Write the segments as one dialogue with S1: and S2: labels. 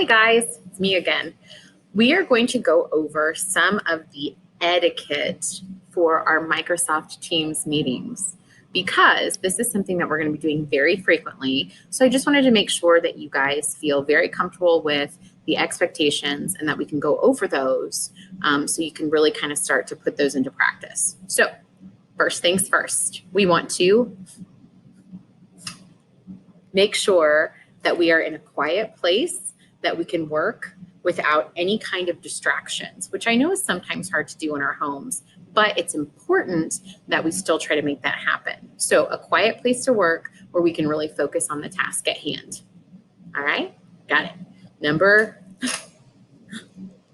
S1: Hi guys, it's me again. We are going to go over some of the etiquette for our Microsoft Teams meetings because this is something that we're going to be doing very frequently. So I just wanted to make sure that you guys feel very comfortable with the expectations and that we can go over those so you can really kind of start to put those into practice. So first things first, we want to make sure that we are in a quiet place, that we can work without any kind of distractions, which I know is sometimes hard to do in our homes, but it's important that we still try to make that happen. So a quiet place to work where we can really focus on the task at hand. All right, got it. Number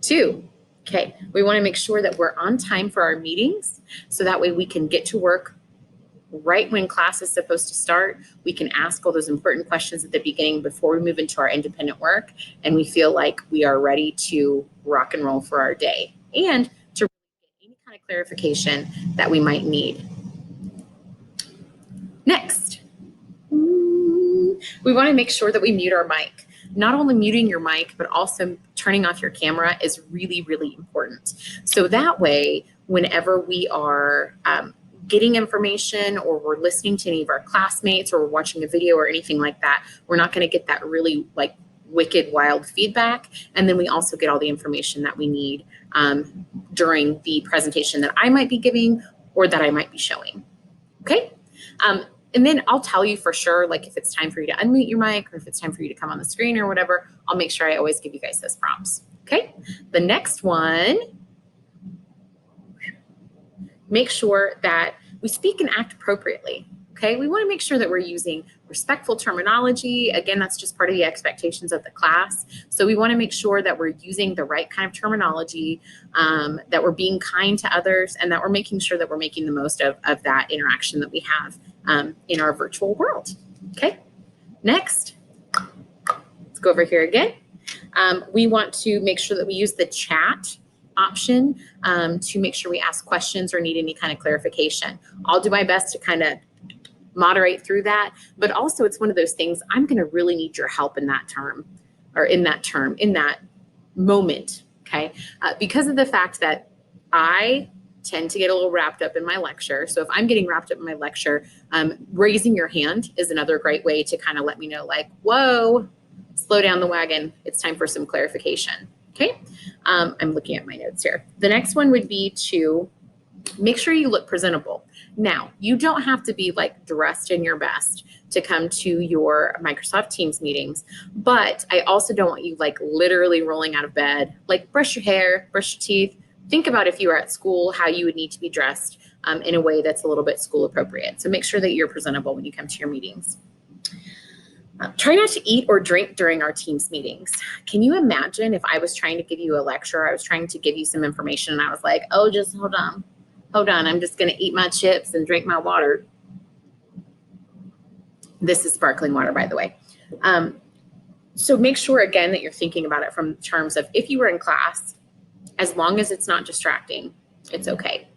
S1: 2, okay, we want to make sure that we're on time for our meetings so that way we can get to work right when class is supposed to start. We can ask all those important questions at the beginning before we move into our independent work, and we feel like we are ready to rock and roll for our day and to get any kind of clarification that we might need. Next, we want to make sure that we mute our mic. Not only muting your mic, but also turning off your camera is really, really important. So that way, whenever we are getting information or we're listening to any of our classmates or we're watching a video or anything like that, we're not going to get that really like wicked wild feedback. And then we also get all the information that we need during the presentation that I might be giving or that I might be showing. Okay. And then I'll tell you for sure, like if it's time for you to unmute your mic or if it's time for you to come on the screen or whatever, I'll make sure I always give you guys those prompts. Okay. The next one, make sure that we speak and act appropriately. Okay, we want to make sure that we're using respectful terminology. Again, that's just part of the expectations of the class. So we want to make sure that we're using the right kind of terminology, that we're being kind to others, and that we're making sure that we're making the most of that interaction that we have in our virtual world. Okay, next, let's go over here again. We want to make sure that we use the chat option to make sure we ask questions or need any kind of clarification. I'll do my best to kind of moderate through that, but also it's one of those things I'm going to really need your help in that term or in that moment, okay? Because of the fact that I tend to get a little wrapped up in my lecture. So if I'm getting wrapped up in my lecture, raising your hand is another great way to kind of let me know like, whoa, slow down the wagon. It's time for some clarification. Okay, I'm looking at my notes here. The next one would be to make sure you look presentable. Now, you don't have to be like dressed in your best to come to your Microsoft Teams meetings, but I also don't want you like literally rolling out of bed, like brush your hair, brush your teeth. Think about if you were at school, how you would need to be dressed in a way that's a little bit school appropriate. So make sure that you're presentable when you come to your meetings. Try not to eat or drink during our Teams meetings. Can you imagine if I was trying to give you a lecture, I was trying to give you some information and I was like, oh, just hold on, I'm just gonna eat my chips and drink my water. This is sparkling water, by the way. So make sure again that you're thinking about it from terms of if you were in class, as long as it's not distracting, it's okay.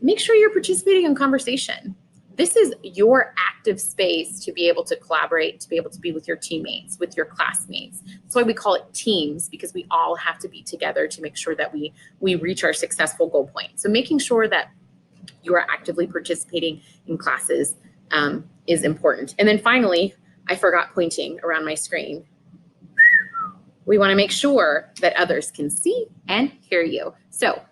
S1: Make sure you're participating in conversation. This is your active space to be able to collaborate, to be able to be with your teammates, with your classmates. That's why we call it teams, because we all have to be together to make sure that we reach our successful goal point. So making sure that you are actively participating in classes is important. And then finally, I forgot pointing around my screen. We want to make sure that others can see and hear you. So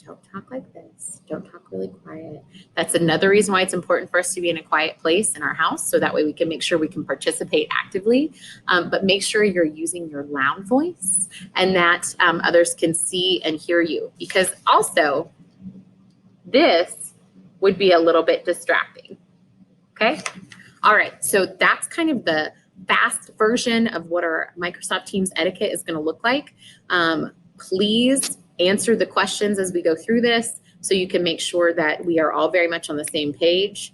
S1: don't talk like this. Don't talk really quiet. That's another reason why it's important for us to be in a quiet place in our house, so that way we can make sure we can participate actively, but make sure you're using your loud voice and that others can see and hear you, because also this would be a little bit distracting, okay? All right, so that's kind of the fast version of what our Microsoft Teams etiquette is going to look like. Please answer the questions as we go through this so you can make sure that we are all very much on the same page.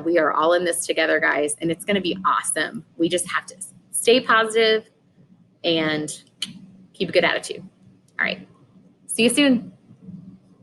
S1: We are all in this together, guys, and it's going to be awesome. We just have to stay positive and keep a good attitude. All right, see you soon.